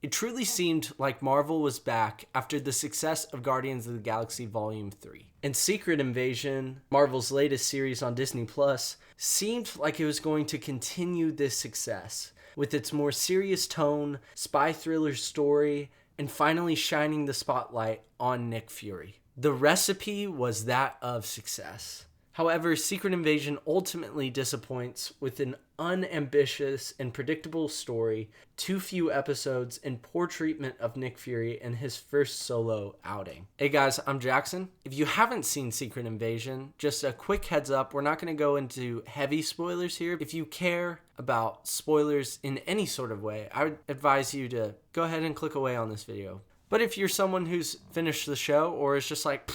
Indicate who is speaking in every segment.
Speaker 1: It truly seemed like Marvel was back after the success of Guardians of the Galaxy Volume 3. And Secret Invasion, Marvel's latest series on Disney Plus, seemed like it was going to continue this success with its more serious tone, spy thriller story, and finally shining the spotlight on Nick Fury. The recipe was that of success. However, Secret Invasion ultimately disappoints with an unambitious and predictable story, too few episodes, and poor treatment of Nick Fury in his first solo outing. Hey guys, I'm Jackson. If you haven't seen Secret Invasion, just a quick heads up, we're not going to go into heavy spoilers here. If you care about spoilers in any sort of way, I would advise you to go ahead and click away on this video. But if you're someone who's finished the show or is just like,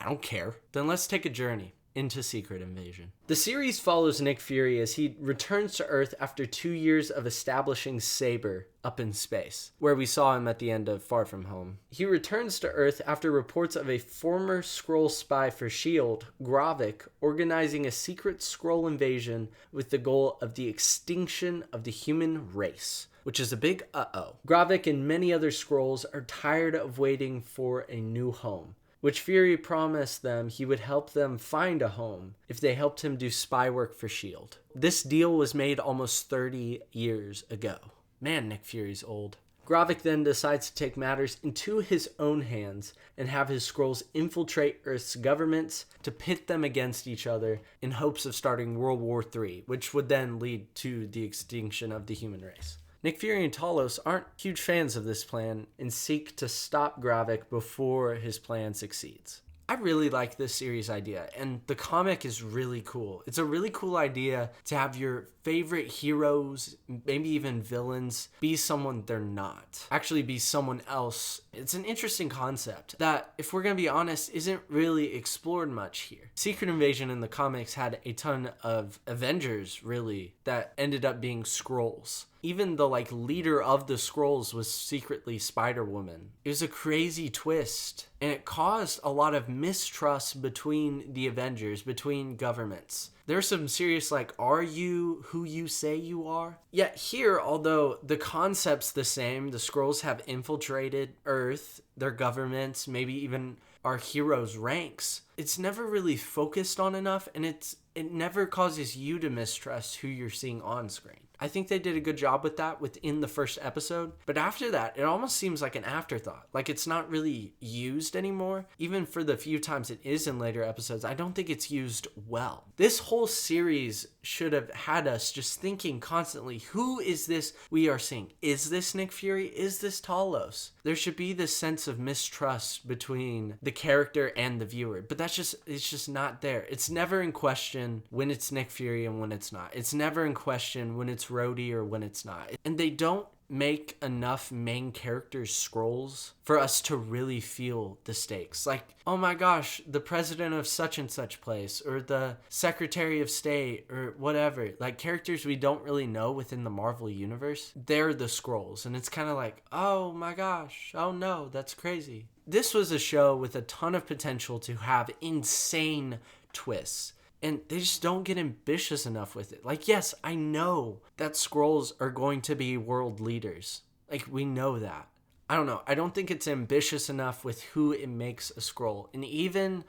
Speaker 1: I don't care, then let's take a journey into Secret Invasion. The series follows Nick Fury as he returns to Earth after 2 years of establishing Saber up in space, where we saw him at the end of Far From Home. He returns to Earth after reports of a former Skrull spy for S.H.I.E.L.D., Gravik, organizing a secret Skrull invasion with the goal of the extinction of the human race, which is a big uh-oh. Gravik and many other Skrulls are tired of waiting for a new home, which Fury promised them he would help them find a home if they helped him do spy work for S.H.I.E.L.D. This deal was made almost 30 years ago. Man, Nick Fury's old. Gravik then decides to take matters into his own hands and have his Skrulls infiltrate Earth's governments to pit them against each other in hopes of starting World War III, which would then lead to the extinction of the human race. Nick Fury and Talos aren't huge fans of this plan and seek to stop Gravik before his plan succeeds. I really like this series idea, and the comic is really cool. It's a really cool idea to have your favorite heroes, maybe even villains, be someone they're not. Actually be someone else. It's an interesting concept that, if we're going to be honest, isn't really explored much here. Secret Invasion in the comics had a ton of Avengers, really, that ended up being Skrulls. Even the leader of the Skrulls was secretly Spider-Woman. It was a crazy twist, and it caused a lot of mistrust between the Avengers, between governments. There's some serious are you who you say you are? Yet here, although the concept's the same, the Skrulls have infiltrated Earth, their governments, maybe even our heroes' ranks, it's never really focused on enough, and it never causes you to mistrust who you're seeing on screen. I think they did a good job with that within the first episode, but after that, it almost seems like an afterthought. Like it's not really used anymore. Even for the few times it is in later episodes, I don't think it's used well. This whole series should have had us just thinking constantly, who is this we are seeing? Is this Nick Fury? Is this Talos? There should be this sense of mistrust between the character and the viewer, but it's just not there. It's never in question when it's Nick Fury and when it's not. It's never in question when it's Rhodey or when it's not. And they don't make enough main characters Skrulls for us to really feel the stakes. Like, oh my gosh, the president of such and such place, or the secretary of state, or whatever. Like characters we don't really know within the Marvel universe, they're the Skrulls. And it's kind of like, oh my gosh, oh no, that's crazy. This was a show with a ton of potential to have insane twists. And they just don't get ambitious enough with it. Like, yes, I know that Skrulls are going to be world leaders. Like, we know that. I don't know. I don't think it's ambitious enough with who it makes a Skrull. And even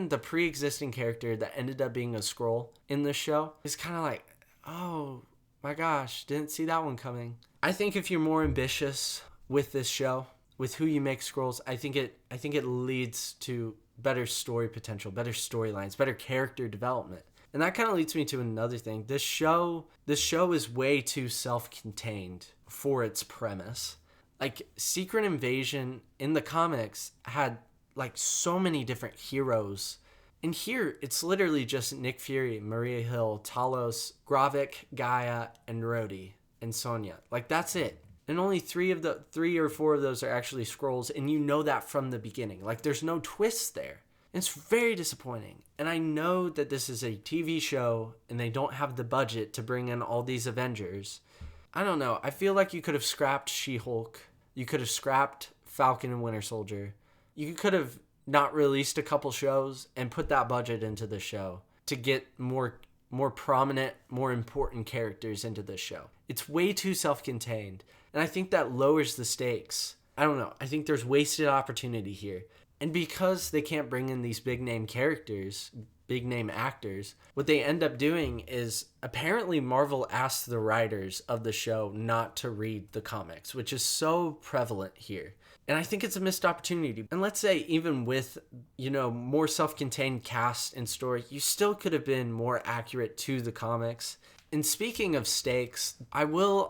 Speaker 1: the pre-existing character that ended up being a Skrull in this show is kind of like, oh my gosh, didn't see that one coming. I think if you're more ambitious with this show, with who you make Skrulls, I think it leads to better story potential, better storylines, better character development. And that kind of leads me to another thing. This show is way too self-contained for its premise. Like, Secret Invasion in the comics had so many different heroes. And here, it's literally just Nick Fury, Maria Hill, Talos, Gravik, Gaia, and Rhodey, and Sonya. That's it. And only 3 or 4 of those are actually Skrulls, and you know that from the beginning. There's no twist there. It's very disappointing. And I know that this is a TV show, and they don't have the budget to bring in all these Avengers. I don't know. I feel like you could have scrapped She-Hulk. You could have scrapped Falcon and Winter Soldier. You could have not released a couple shows and put that budget into the show to get more prominent, more important characters into this show. It's way too self-contained. And I think that lowers the stakes. I don't know. I think there's wasted opportunity here. And because they can't bring in these big name characters, big name actors, what they end up doing is apparently Marvel asked the writers of the show not to read the comics, which is so prevalent here. And I think it's a missed opportunity. And let's say even with, more self-contained cast and story, you still could have been more accurate to the comics. And speaking of stakes, I will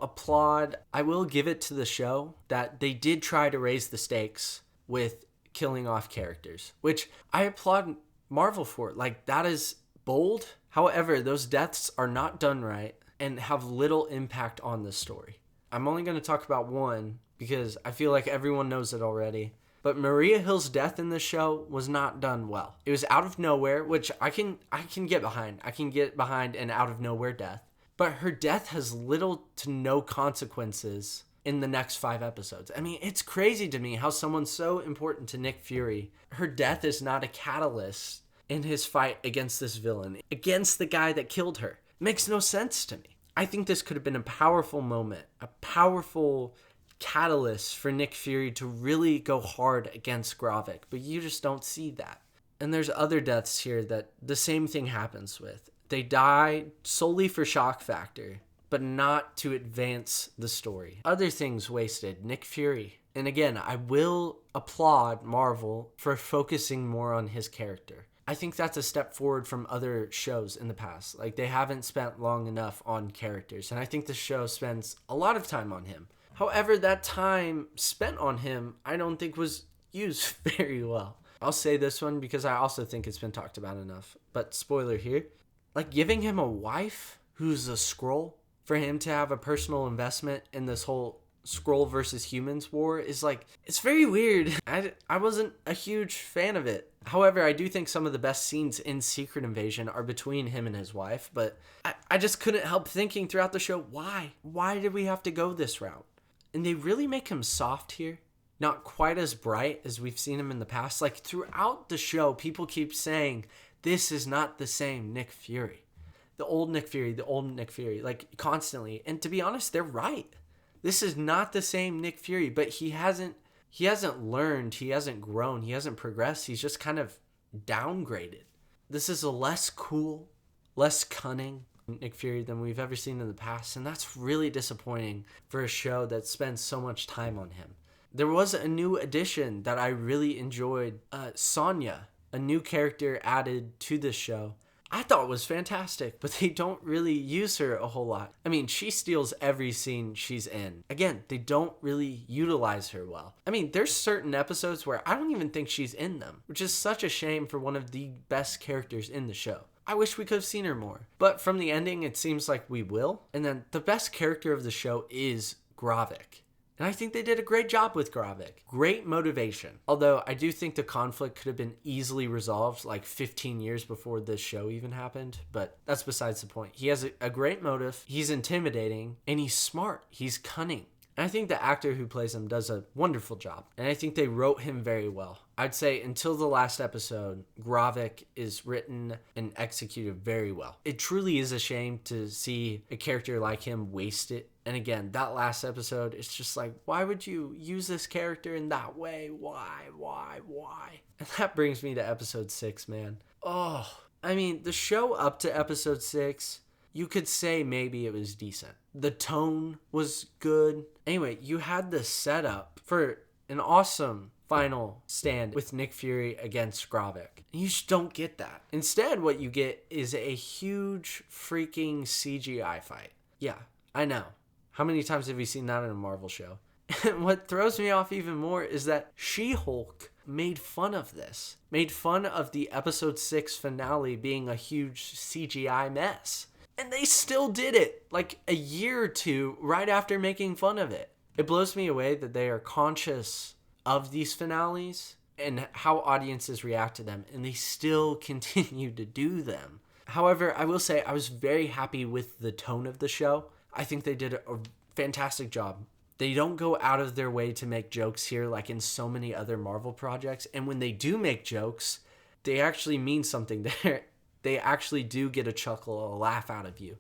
Speaker 1: give it to the show that they did try to raise the stakes with killing off characters, which I applaud Marvel for. Like, that is bold. However, those deaths are not done right and have little impact on the story. I'm only going to talk about one because I feel like everyone knows it already. But Maria Hill's death in this show was not done well. It was out of nowhere, which I can get behind. I can get behind an out of nowhere death. But her death has little to no consequences in the next 5 episodes. I mean, it's crazy to me how someone so important to Nick Fury, her death is not a catalyst in his fight against this villain, against the guy that killed her. It makes no sense to me. I think this could have been a powerful moment, a powerful catalyst for Nick Fury to really go hard against Gravik, but you just don't see that. And there's other deaths here that the same thing happens with. They die solely for shock factor, but not to advance the story. Other things wasted. Nick Fury. And again, I will applaud Marvel for focusing more on his character. I think that's a step forward from other shows in the past. Like, they haven't spent long enough on characters, and I think the show spends a lot of time on him. However, that time spent on him, I don't think was used very well. I'll say this one because I also think it's been talked about enough. But spoiler here. Like, giving him a wife who's a Skrull for him to have a personal investment in this whole Skrull versus humans war is like, it's very weird. I wasn't a huge fan of it. However, I do think some of the best scenes in Secret Invasion are between him and his wife, but I just couldn't help thinking throughout the show, why? Why did we have to go this route? And they really make him soft here. Not quite as bright as we've seen him in the past. Like, throughout the show, people keep saying, this is not the same Nick Fury. The old Nick Fury, like, constantly. And to be honest, they're right. This is not the same Nick Fury, but he hasn't learned, he hasn't grown, he hasn't progressed. He's just kind of downgraded. This is a less cool, less cunning Nick Fury than we've ever seen in the past, and that's really disappointing for a show that spends so much time on him. There was a new addition that I really enjoyed, Sonya, a new character added to this show. I thought it was fantastic, but they don't really use her a whole lot. I mean, she steals every scene she's in. Again, they don't really utilize her well. I mean, there's certain episodes where I don't even think she's in them, which is such a shame for one of the best characters in the show. I wish we could have seen her more. But from the ending, it seems like we will. And then the best character of the show is Gravik. And I think they did a great job with Gravik. Great motivation. Although I do think the conflict could have been easily resolved like 15 years before this show even happened. But that's besides the point. He has a great motive. He's intimidating. And he's smart. He's cunning. And I think the actor who plays him does a wonderful job. And I think they wrote him very well. I'd say until the last episode, Gravik is written and executed very well. It truly is a shame to see a character like him waste it. And again, that last episode, it's just like, why would you use this character in that way? Why? And that brings me to episode 6, man. Oh, I mean, the show up to episode 6, you could say maybe it was decent. The tone was good. Anyway, you had the setup for an awesome final stand with Nick Fury against Gravik. You just don't get that. Instead, what you get is a huge freaking CGI fight. Yeah, I know. How many times have you seen that in a Marvel show? And what throws me off even more is that She-Hulk made fun of this. Made fun of the episode 6 finale being a huge CGI mess. And they still did it like a year or two right after making fun of it. It blows me away that they are conscious of these finales and how audiences react to them, and they still continue to do them. However, I will say I was very happy with the tone of the show. I think they did a fantastic job. They don't go out of their way to make jokes here like in so many other Marvel projects. And when they do make jokes, they actually mean something there. They actually do get a chuckle, a laugh out of you.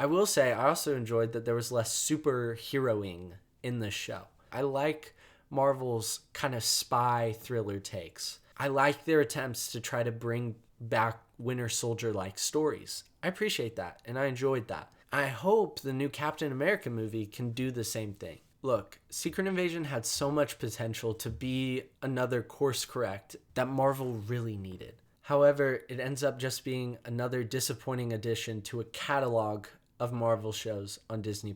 Speaker 1: I will say I also enjoyed that there was less superheroing in this show. I like Marvel's kind of spy thriller takes. I like their attempts to try to bring back Winter Soldier-like stories. I appreciate that, and I enjoyed that. I hope the new Captain America movie can do the same thing. Look, Secret Invasion had so much potential to be another course correct that Marvel really needed. However, it ends up just being another disappointing addition to a catalog of Marvel shows on Disney+.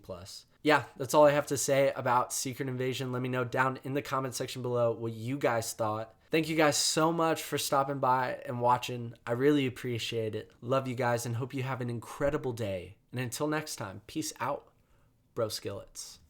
Speaker 1: Yeah, that's all I have to say about Secret Invasion. Let me know down in the comment section below what you guys thought. Thank you guys so much for stopping by and watching. I really appreciate it. Love you guys and hope you have an incredible day. And until next time, peace out, bro skillets.